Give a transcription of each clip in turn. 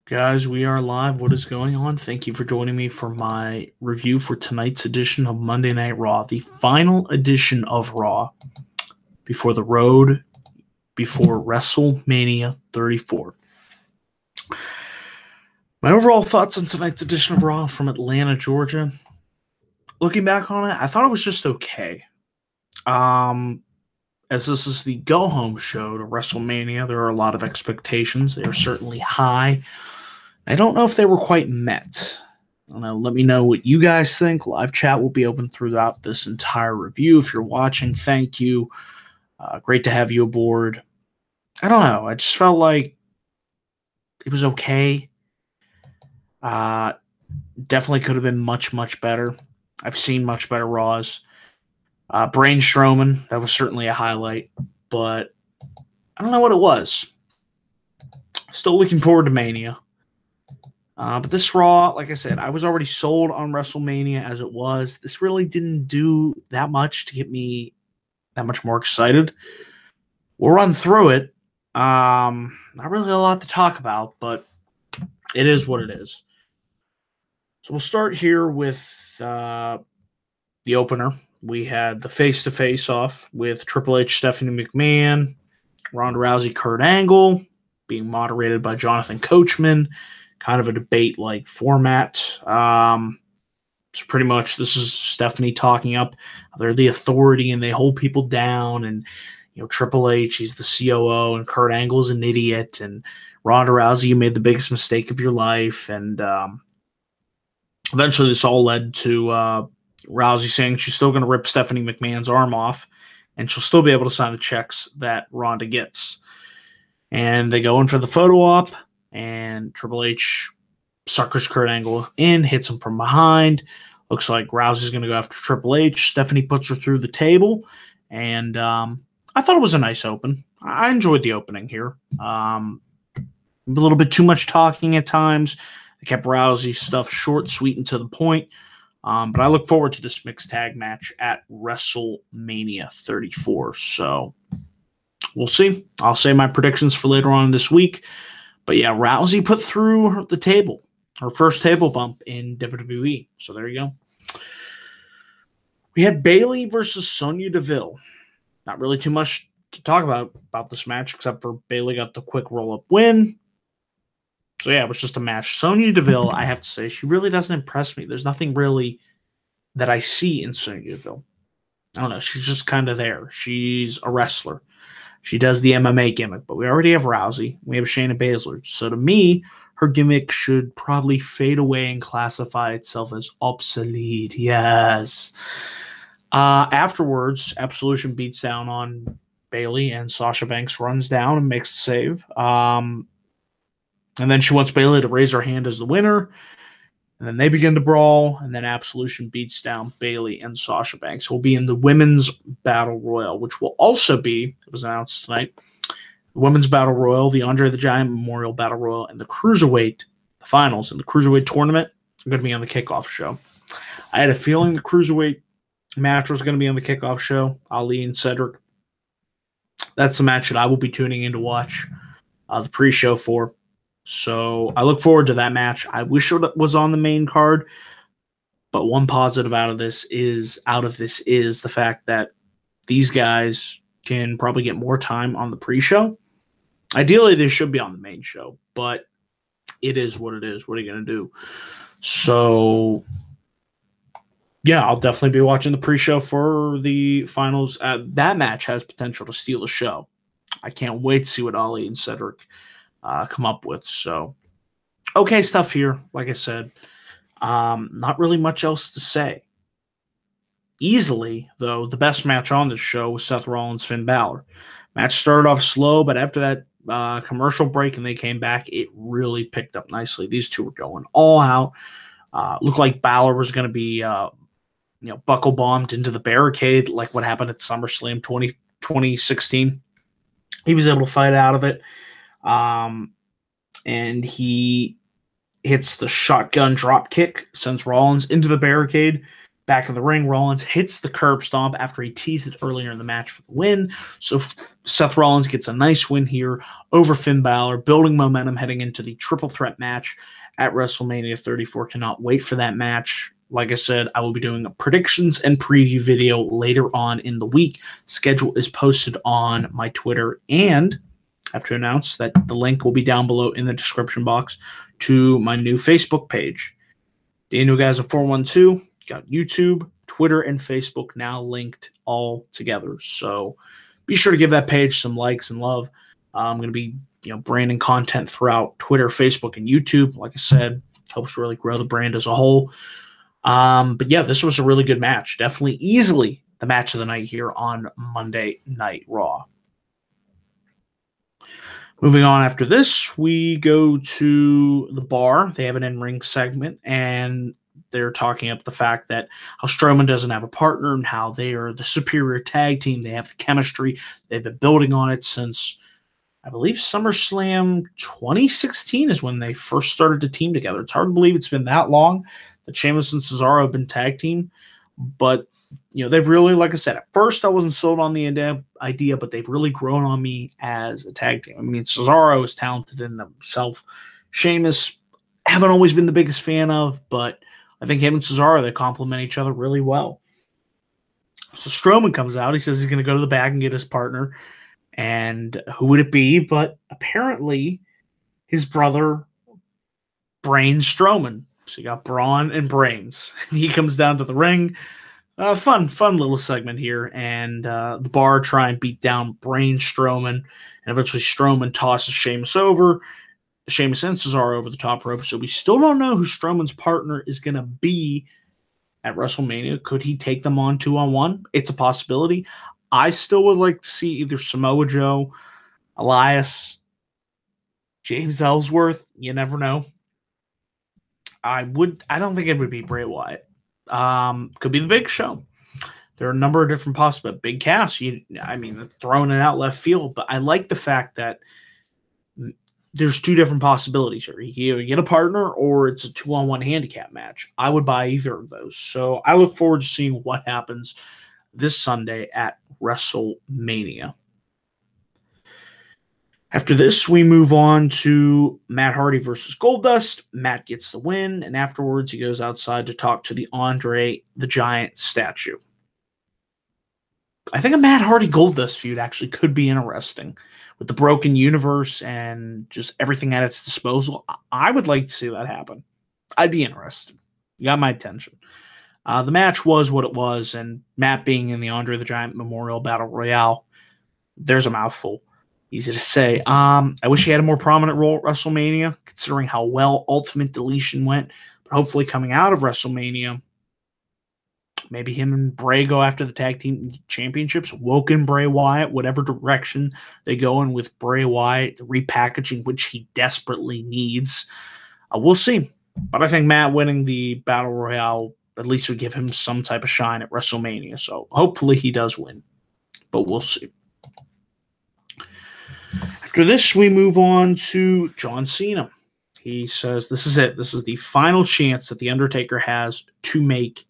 Guys, we are live. What is going on? Thank you for joining me for my review for tonight's edition of Monday Night Raw, the final edition of Raw before the road, before WrestleMania 34. My overall thoughts on tonight's edition of Raw from Atlanta, Georgia. Looking back on it, I thought it was just okay. As this is the go-home show to WrestleMania, there are a lot of expectations. They are certainly high. I don't know if they were quite met. I don't know. Let me know what you guys think. Live chat will be open throughout this entire review. If you're watching, thank you. Great to have you aboard. I don't know. I just felt like it was okay. Definitely could have been much, much better. I've seen much better Raws. Braun Strowman, that was certainly a highlight, but I don't know what it was. Still looking forward to Mania. But this Raw, like I said, I was already sold on WrestleMania as it was. This really didn't do that much to get me that much more excited. We'll run through it. Not really a lot to talk about, but it is what it is. So we'll start here with the opener. We had the face-to-face off with Triple H, Stephanie McMahon, Ronda Rousey, Kurt Angle, being moderated by Jonathan Coachman. Kind of a debate-like format. So pretty much this is Stephanie talking up. They're the authority and they hold people down. And, Triple H, he's the COO, and Kurt Angle's an idiot. And Ronda Rousey, you made the biggest mistake of your life. And eventually this all led to Rousey saying she's still going to rip Stephanie McMahon's arm off. And she'll still be able to sign the checks that Ronda gets. And they go in for the photo op. And Triple H suckers Kurt Angle in, hits him from behind. Looks like Rousey's going to go after Triple H. Stephanie puts her through the table. And I thought it was a nice open. I enjoyed the opening here. A little bit too much talking at times. They kept Rousey's stuff short, sweet, and to the point. But I look forward to this mixed tag match at WrestleMania 34. So we'll see. I'll say my predictions for later on this week. But yeah, Rousey put through the table, her first table bump in WWE. So there you go. We had Bayley versus Sonya Deville. Not really too much to talk about this match, except for Bayley got the quick roll-up win. So yeah, it was just a match. Sonya Deville, I have to say, she really doesn't impress me. There's nothing really that I see in Sonya Deville. I don't know. She's just kind of there. She's a wrestler. She does the MMA gimmick, but we already have Rousey. We have Shayna Baszler. So to me, her gimmick should probably fade away and classify itself as obsolete. Yes. Afterwards, Absolution beats down on Bayley, and Sasha Banks runs down and makes the save. And then she wants Bayley to raise her hand as the winner. And then they begin to brawl, and then Absolution beats down Bayley and Sasha Banks. Will be in the Women's Battle Royal, which will also be, it was announced tonight, the Women's Battle Royal, the Andre the Giant Memorial Battle Royal, and the Cruiserweight, the finals in the Cruiserweight tournament are going to be on the kickoff show. I had a feeling the Cruiserweight match was going to be on the kickoff show, Ali and Cedric. That's the match that I will be tuning in to watch the pre-show for. So I look forward to that match. I wish it was on the main card, but one positive out of this is the fact that these guys can probably get more time on the pre-show. Ideally, they should be on the main show, but it is what it is. What are you going to do? So, yeah, I'll definitely be watching the pre-show for the finals. That match has potential to steal the show. I can't wait to see what Ali and Cedric come up with. So, okay stuff here. Like I said, not really much else to say. Easily, though, the best match on this show was Seth Rollins, Finn Balor. Match started off slow, but after that commercial break and they came back, it really picked up nicely. These two were going all out. Looked like Balor was going to be buckle bombed into the barricade like what happened at SummerSlam 2016. He was able to fight out of it. And he hits the shotgun drop kick, sends Rollins into the barricade, Back in the ring, Rollins hits the curb stomp after he teased it earlier in the match for the win. So Seth Rollins gets a nice win here over Finn Balor, building momentum heading into the triple threat match at WrestleMania 34. Cannot wait for that match. Like I said, I will be doing a predictions and preview video later on in the week. Schedule is posted on my Twitter, and I have to announce that the link will be down below in the description box to my new Facebook page. Daniel Gaza 412. Got YouTube, Twitter, and Facebook now linked all together. So be sure to give that page some likes and love. I'm going to be branding content throughout Twitter, Facebook, and YouTube. Like I said, helps really grow the brand as a whole. But yeah, this was a really good match. Definitely easily the match of the night here on Monday Night Raw. Moving on after this, we go to the bar. They have an in-ring segment, and they're talking up the fact that how Strowman doesn't have a partner and how they are the superior tag team. They have the chemistry. They've been building on it since, I believe, SummerSlam 2016 is when they first started to team together. It's hard to believe it's been that long that Sheamus and Cesaro have been tag team. But, they've really, like I said, at first I wasn't sold on the idea, but they've really grown on me as a tag team. I mean, Cesaro is talented in himself. Sheamus, I haven't always been the biggest fan of, but I think him and Cesaro, they complement each other really well. So Strowman comes out. He says he's going to go to the back and get his partner. And who would it be? But apparently his brother, Braun Strowman. So you got Braun and Brains. He comes down to the ring. Fun little segment here. And the bar try and beat down Braun Strowman. And eventually Strowman tosses Sheamus over. Sheamus and Cesaro over the top rope. So we still don't know who Strowman's partner is going to be at WrestleMania. Could he take them on 2-on-1? It's a possibility. I still would like to see either Samoa Joe, Elias, James Ellsworth. You never know. I don't think it would be Bray Wyatt. Could be the Big Show. There are a number of different possibilities. Big Cass, throwing it out left field. But I like the fact that there's two different possibilities here. You can either get a partner or it's a 2-on-1 handicap match. I would buy either of those. So I look forward to seeing what happens this Sunday at WrestleMania. After this, we move on to Matt Hardy versus Goldust. Matt gets the win, and afterwards he goes outside to talk to the Andre the Giant statue. I think a Matt Hardy Goldust feud actually could be interesting. With the broken universe and just everything at its disposal, I would like to see that happen. I'd be interested. You got my attention. The match was what it was, and Matt being in the Andre the Giant Memorial Battle Royale, there's a mouthful. Easy to say. I wish he had a more prominent role at WrestleMania, considering how well Ultimate Deletion went. But hopefully coming out of WrestleMania, maybe him and Bray go after the tag team championships. Woken Bray Wyatt, whatever direction they go in with Bray Wyatt, the repackaging, which he desperately needs. We'll see. But I think Matt winning the Battle Royale at least would give him some type of shine at WrestleMania. So hopefully he does win. But we'll see. After this, we move on to John Cena. He says this is it. This is the final chance that The Undertaker has to make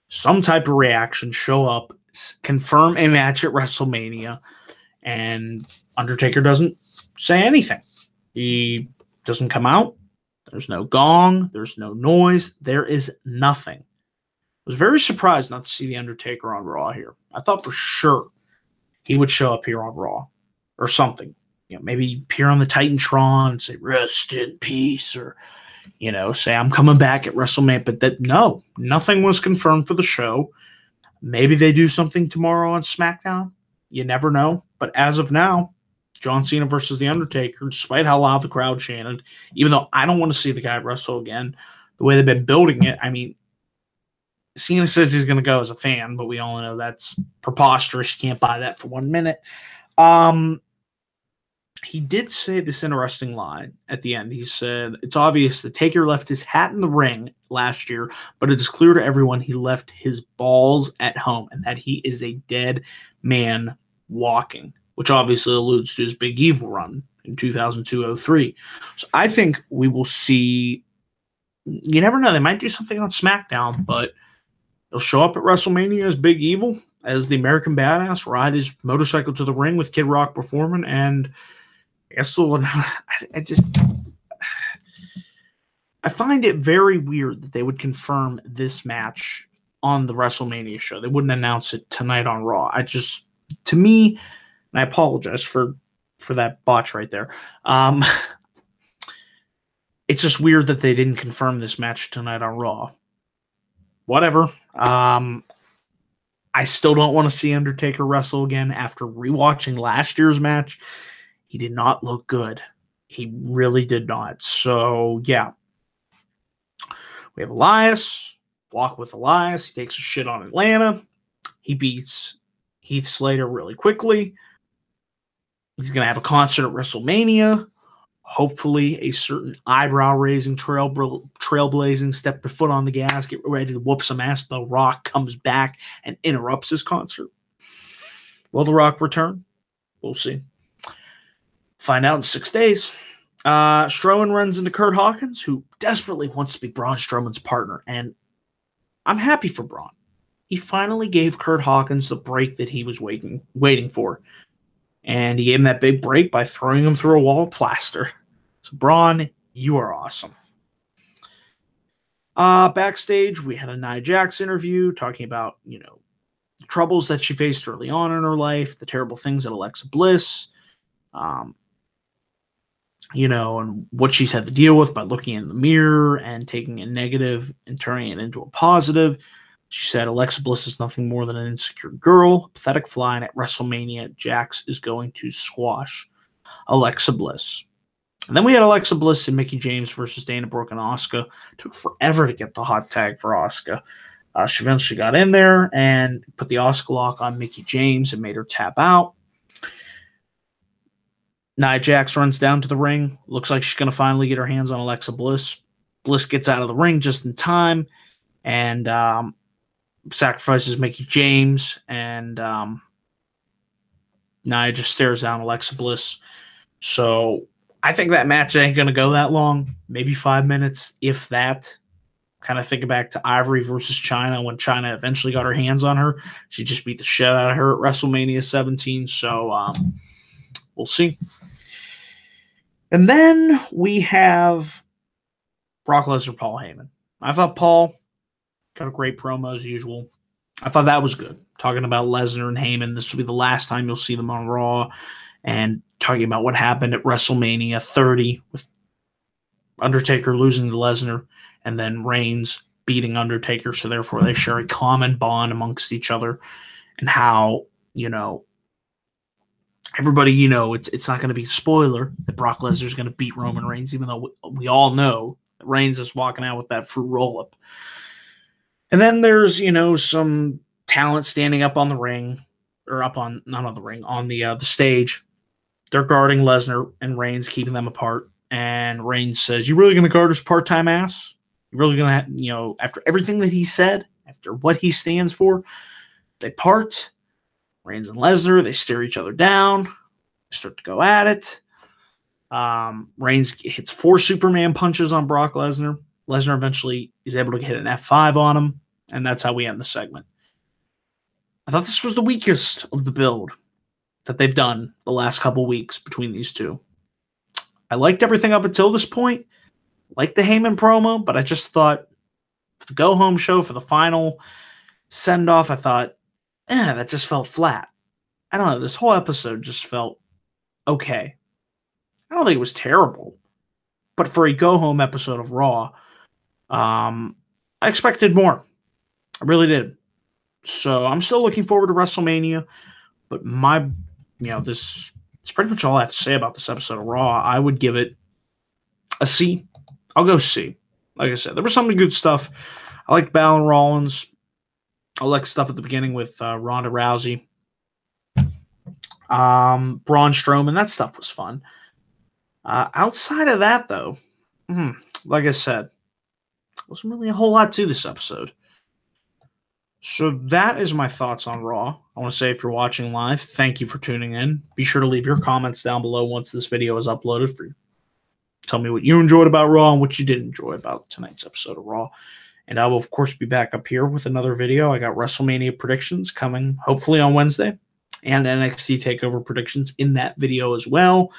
some type of reaction, show up, confirm a match at WrestleMania, and Undertaker doesn't say anything. He doesn't come out. There's no gong. There's no noise. There is nothing. I was very surprised not to see The Undertaker on Raw here. I thought for sure he would show up here on Raw or something. Maybe appear on the Titantron and say, rest in peace, or say I'm coming back at WrestleMania, but nothing was confirmed for the show. Maybe they do something tomorrow on SmackDown. You never know. But as of now, John Cena versus The Undertaker, despite how loud the crowd chanted, even though I don't want to see the guy wrestle again, the way they've been building it, Cena says he's going to go as a fan, but we all know that's preposterous. You can't buy that for 1 minute. He did say this interesting line at the end. He said, it's obvious the Taker left his hat in the ring last year, but it is clear to everyone he left his balls at home and that he is a dead man walking, which obviously alludes to his Big Evil run in 2002-03. So I think we will see, you never know, they might do something on SmackDown, but He'll show up at WrestleMania as Big Evil, as the American Badass, ride his motorcycle to the ring with Kid Rock performing, and I guess I find it very weird that they would confirm this match on the WrestleMania show. They wouldn't announce it tonight on Raw. To me, and I apologize for that botch right there. It's just weird that they didn't confirm this match tonight on Raw. Whatever. I still don't want to see Undertaker wrestle again. After rewatching last year's match, he did not look good. He really did not. So, yeah. We have Elias. Walk with Elias. He takes a shit on Atlanta. He beats Heath Slater really quickly. He's going to have a concert at WrestleMania. Hopefully, a certain eyebrow-raising, trailblazing, step your foot on the gas, get ready to whoop some ass. The Rock comes back and interrupts his concert. Will The Rock return? We'll see. Find out in 6 days. Strowman runs into Kurt Hawkins, who desperately wants to be Braun Strowman's partner, and I'm happy for Braun. He finally gave Kurt Hawkins the break that he was waiting for, and he gave him that big break by throwing him through a wall of plaster. So, Braun, you are awesome. Backstage, we had a Nia Jax interview talking about, the troubles that she faced early on in her life, the terrible things at Alexa Bliss, and what she's had to deal with by looking in the mirror and taking a negative and turning it into a positive. She said Alexa Bliss is nothing more than an insecure girl, a pathetic fly, and at WrestleMania, Jax is going to squash Alexa Bliss. And then we had Alexa Bliss and Mickie James versus Dana Brooke and Asuka. Took forever to get the hot tag for Asuka. She eventually got in there and put the Asuka lock on Mickie James and made her tap out. Nia Jax runs down to the ring. Looks like she's going to finally get her hands on Alexa Bliss. Bliss gets out of the ring just in time and sacrifices Mickie James. And Nia just stares down Alexa Bliss. So I think that match ain't going to go that long. Maybe 5 minutes, if that. Kind of think back to Ivory versus Chyna when Chyna eventually got her hands on her. She just beat the shit out of her at WrestleMania 17. So we'll see. And then we have Brock Lesnar, Paul Heyman. I thought Paul got a great promo as usual. I thought that was good. Talking about Lesnar and Heyman. This will be the last time you'll see them on Raw. And talking about what happened at WrestleMania 30 with Undertaker losing to Lesnar and then Reigns beating Undertaker. So therefore they share a common bond amongst each other. And how, everybody, it's not going to be a spoiler that Brock Lesnar is going to beat Roman Reigns, even though we all know that Reigns is walking out with that fruit roll-up. And then there's, some talent standing up on the ring, or up on, not on the ring, on the stage. They're guarding Lesnar and Reigns, keeping them apart. And Reigns says, "You really going to guard his part-time ass? You really going to, after everything that he said, after what he stands for?" They part. Reigns and Lesnar, they stare each other down. They start to go at it. Reigns hits 4 Superman punches on Brock Lesnar. Lesnar eventually is able to hit an F5 on him, and that's how we end the segment. I thought this was the weakest of the build that they've done the last couple weeks between these two. I liked everything up until this point. Liked the Heyman promo, but I just thought for the go-home show, for the final send-off, I thought, that just felt flat. I don't know. This whole episode just felt okay. I don't think it was terrible. But for a go-home episode of Raw, I expected more. I really did. So I'm still looking forward to WrestleMania. But this is pretty much all I have to say about this episode of Raw. I would give it a C. I'll go C. Like I said, there was some good stuff. I liked Balor Rollins. I like stuff at the beginning with Ronda Rousey. Braun Strowman, that stuff was fun. Outside of that, though, like I said, wasn't really a whole lot to this episode. So that is my thoughts on Raw. I want to say if you're watching live, thank you for tuning in. Be sure to leave your comments down below once this video is uploaded. Tell me what you enjoyed about Raw and what you didn't enjoy about tonight's episode of Raw. And I will, of course, be back up here with another video. I got WrestleMania predictions coming hopefully on Wednesday, and NXT TakeOver predictions in that video as well.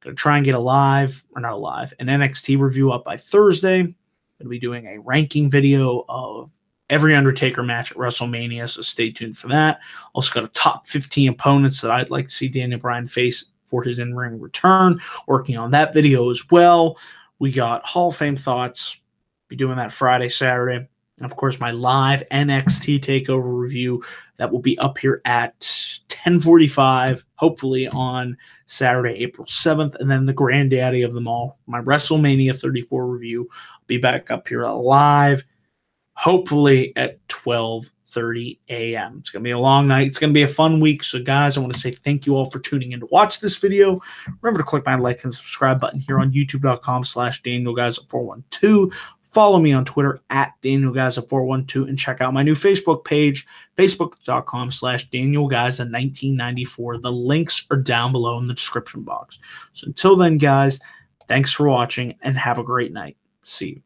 Going to try and get an NXT review up by Thursday. Going to be doing a ranking video of every Undertaker match at WrestleMania, so stay tuned for that. Also got a top 15 opponents that I'd like to see Daniel Bryan face for his in-ring return. Working on that video as well. We got Hall of Fame thoughts. Be doing that Friday, Saturday. And of course, my live NXT TakeOver review that will be up here at 10:45, hopefully on Saturday, April 7th. And then the granddaddy of them all, my WrestleMania 34 review, will be back up here live, hopefully at 12:30 a.m. It's going to be a long night. It's going to be a fun week. So, guys, I want to say thank you all for tuning in to watch this video. Remember to click my like and subscribe button here on youtube.com/DanielGuys412. Follow me on Twitter at DanielGuys412 and check out my new Facebook page, facebook.com/DanielGuys1994. The links are down below in the description box. So until then, guys, thanks for watching and have a great night. See you.